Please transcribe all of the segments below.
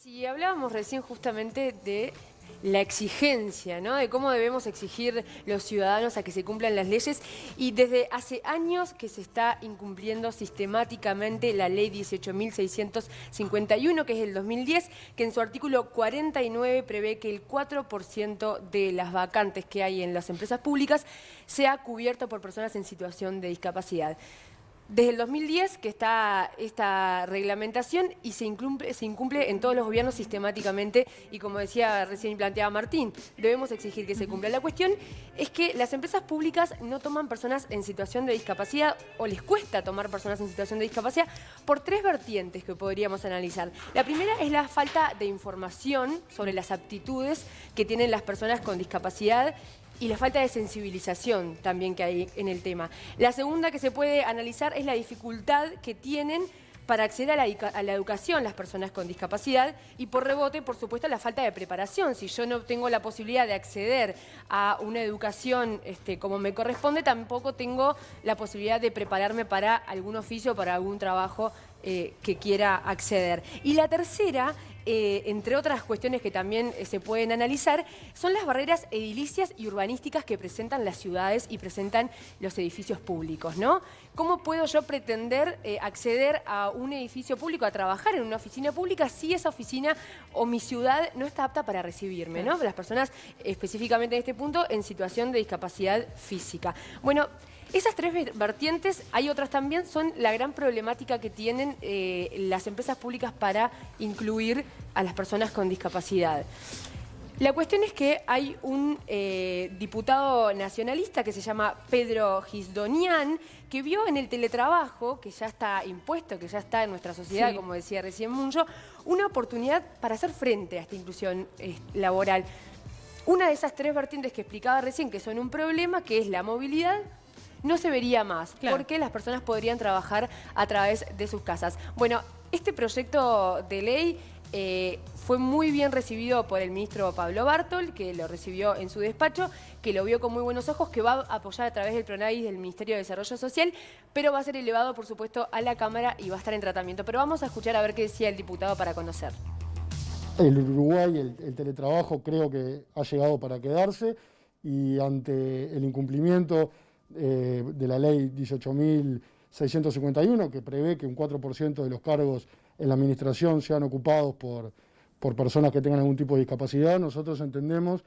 Sí, hablábamos recién justamente de la exigencia, ¿no? De cómo debemos exigir los ciudadanos a que se cumplan las leyes. Y desde hace años que se está incumpliendo sistemáticamente la ley 18.651, que es del 2010, que en su artículo 49 prevé que el 4% de las vacantes que hay en las empresas públicas sea cubierto por personas en situación de discapacidad. Desde el 2010 que está esta reglamentación y se incumple en todos los gobiernos sistemáticamente y como decía recién planteaba Martín, debemos exigir que se cumpla. La cuestión es que las empresas públicas no toman personas en situación de discapacidad o les cuesta tomar personas en situación de discapacidad por tres vertientes que podríamos analizar. La primera es la falta de información sobre las aptitudes que tienen las personas con discapacidad y la falta de sensibilización también que hay en el tema. La segunda que se puede analizar es la dificultad que tienen para acceder a la educación las personas con discapacidad y por rebote, por supuesto, la falta de preparación. Si yo no tengo la posibilidad de acceder a una educación como me corresponde, tampoco tengo la posibilidad de prepararme para algún oficio, para algún trabajo que quiera acceder. Y la tercera, entre otras cuestiones que también se pueden analizar, son las barreras edilicias y urbanísticas que presentan las ciudades y presentan los edificios públicos, ¿no? ¿Cómo puedo yo pretender acceder a un edificio público, a trabajar en una oficina pública, si esa oficina o mi ciudad no está apta para recibirme, ¿no? Las personas, específicamente en este punto, en situación de discapacidad física. Bueno, esas tres vertientes, hay otras también, son la gran problemática que tienen las empresas públicas para incluir a las personas con discapacidad. La cuestión es que hay un diputado nacionalista que se llama Pedro Gisdonian, que vio en el teletrabajo, que ya está impuesto, que ya está en nuestra sociedad, sí, como decía recién Muncho, una oportunidad para hacer frente a esta inclusión laboral. Una de esas tres vertientes que explicaba recién, que son un problema, que es la movilidad, no se vería más, claro, porque las personas podrían trabajar a través de sus casas. Bueno, este proyecto de ley fue muy bien recibido por el ministro Pablo Bartol, que lo recibió en su despacho, que lo vio con muy buenos ojos, que va a apoyar a través del PRONADIS del Ministerio de Desarrollo Social, pero va a ser elevado, por supuesto, a la Cámara y va a estar en tratamiento. Pero vamos a escuchar a ver qué decía el diputado para conocer. El Uruguay, el teletrabajo creo que ha llegado para quedarse y ante el incumplimiento de la ley 18.651, que prevé que un 4% de los cargos en la administración sean ocupados por personas que tengan algún tipo de discapacidad, nosotros entendemos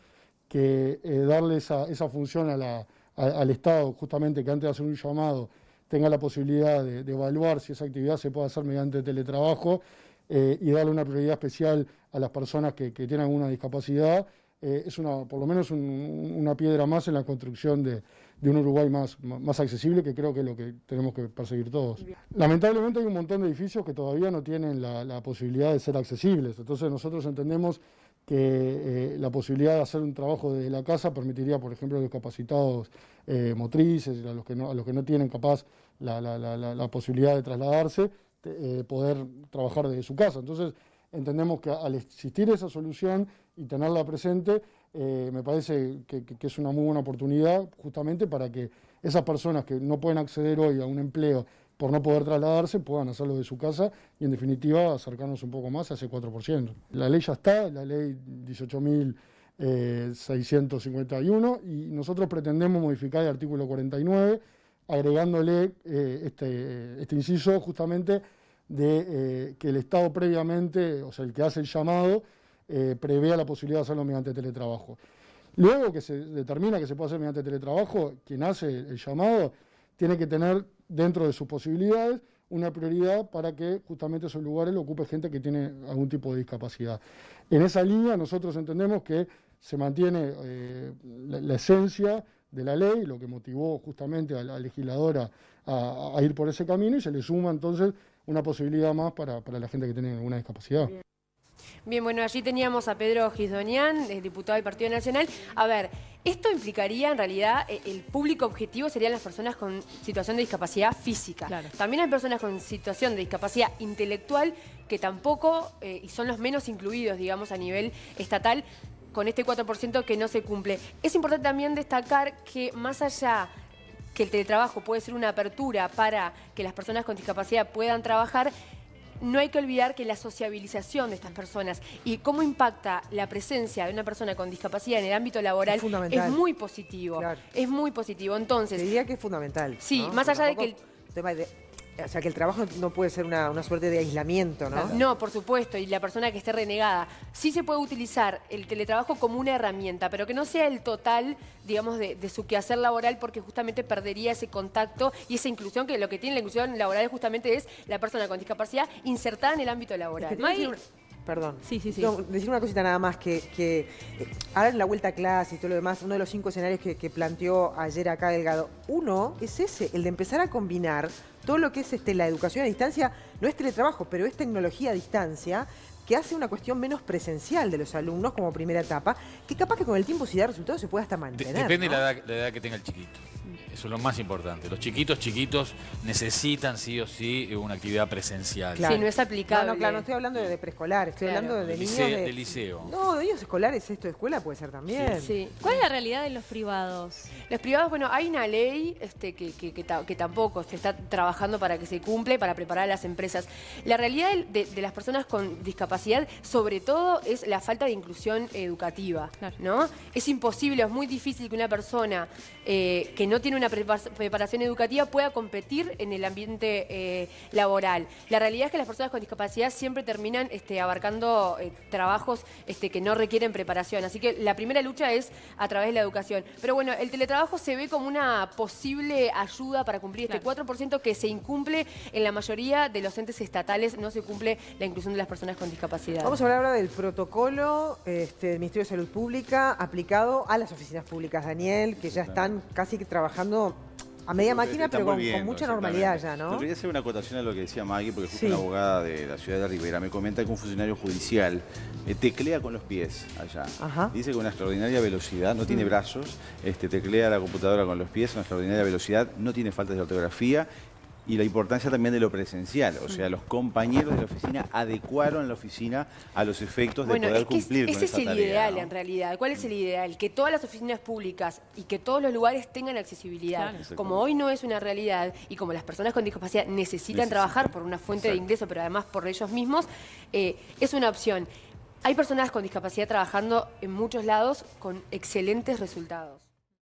que darle esa función al Estado, justamente que antes de hacer un llamado tenga la posibilidad de evaluar si esa actividad se puede hacer mediante teletrabajo y darle una prioridad especial a las personas que tienen alguna discapacidad, es por lo menos una piedra más en la construcción de un Uruguay más accesible, que creo que es lo que tenemos que perseguir todos. Lamentablemente hay un montón de edificios que todavía no tienen la posibilidad de ser accesibles, entonces nosotros entendemos que la posibilidad de hacer un trabajo desde la casa permitiría, por ejemplo, a los discapacitados motrices, a los que no tienen capaz la posibilidad de trasladarse, poder trabajar desde su casa. Entonces, entendemos que al existir esa solución y tenerla presente, me parece que es una muy buena oportunidad justamente para que esas personas que no pueden acceder hoy a un empleo por no poder trasladarse puedan hacerlo de su casa y en definitiva acercarnos un poco más a ese 4%. La ley ya está, la ley 18.651 y nosotros pretendemos modificar el artículo 49 agregándole este inciso justamente de que el Estado previamente, o sea, el que hace el llamado, prevea la posibilidad de hacerlo mediante teletrabajo. Luego que se determina que se puede hacer mediante teletrabajo, quien hace el llamado tiene que tener dentro de sus posibilidades una prioridad para que justamente esos lugares lo ocupe gente que tiene algún tipo de discapacidad. En esa línea nosotros entendemos que se mantiene la esencia de la ley, lo que motivó justamente a la legisladora a ir por ese camino y se le suma entonces una posibilidad más para la gente que tiene alguna discapacidad. Bien, bueno, allí teníamos a Pedro Gisdonian, el diputado del Partido Nacional. A ver, esto implicaría en realidad, el público objetivo serían las personas con situación de discapacidad física. Claro. También hay personas con situación de discapacidad intelectual que tampoco, y son los menos incluidos, digamos, a nivel estatal, con este 4% que no se cumple. Es importante también destacar que más allá que el teletrabajo puede ser una apertura para que las personas con discapacidad puedan trabajar, no hay que olvidar que la sociabilización de estas personas y cómo impacta la presencia de una persona con discapacidad en el ámbito laboral es muy positivo. Claro. Es muy positivo. Entonces, te diría que es fundamental. Sí, ¿no? más allá de que o sea, que el trabajo no puede ser una suerte de aislamiento, ¿no? No, por supuesto, y la persona que esté renegada. Sí se puede utilizar el teletrabajo como una herramienta, pero que no sea el total, digamos, de su quehacer laboral, porque justamente perdería ese contacto y esa inclusión, que lo que tiene la inclusión laboral justamente es la persona con discapacidad insertada en el ámbito laboral. Perdón. Sí. No, decir una cosita nada más, que ahora en la vuelta a clase y todo lo demás, uno de los 5 escenarios que planteó ayer acá Delgado, uno es ese, el de empezar a combinar todo lo que es la educación a distancia, no es teletrabajo, pero es tecnología a distancia, que hace una cuestión menos presencial de los alumnos como primera etapa, que capaz que con el tiempo, si da resultados, se puede hasta mantener. Depende ¿no? de la edad que tenga el chiquito. Eso es lo más importante. Los chiquitos necesitan sí o sí una actividad presencial. Claro. Sí, no es aplicable. No, claro, no estoy hablando de preescolar, estoy hablando de niños de liceo. No, de niños escolares, esto de escuela puede ser también. Sí. ¿Cuál es la realidad de los privados? Los privados, bueno, hay una ley que tampoco se está trabajando para que se cumple, para preparar a las empresas. La realidad de las personas con discapacidad, sobre todo, es la falta de inclusión educativa, Claro. ¿no? Es imposible, es muy difícil que una persona que no tiene una preparación educativa pueda competir en el ambiente laboral. La realidad es que las personas con discapacidad siempre terminan abarcando trabajos que no requieren preparación. Así que la primera lucha es a través de la educación. Pero bueno, el teletrabajo se ve como una posible ayuda para cumplir este 4% que se incumple en la mayoría de los entes estatales, no se cumple la inclusión de las personas con discapacidad. Vamos a hablar ahora del protocolo del Ministerio de Salud Pública aplicado a las oficinas públicas, Daniel, que ya están casi que trabajando a media máquina, pero con mucha normalidad ya, ¿no? Yo quería hacer una acotación a lo que decía Maggie, porque justo una abogada de la ciudad de Rivera me comenta que un funcionario judicial teclea con los pies allá. Ajá. Dice que con una extraordinaria velocidad, no tiene brazos, teclea la computadora con los pies, una extraordinaria velocidad, no tiene faltas de ortografía. Y la importancia también de lo presencial, o sea, los compañeros de la oficina adecuaron la oficina a los efectos de poder cumplir con esa tarea. Ese es el ideal, ¿no? en realidad. ¿Cuál es el ideal? Que todas las oficinas públicas y que todos los lugares tengan accesibilidad. Claro. Como hoy no es una realidad y como las personas con discapacidad necesitan trabajar por una fuente de ingreso, pero además por ellos mismos, es una opción. Hay personas con discapacidad trabajando en muchos lados con excelentes resultados.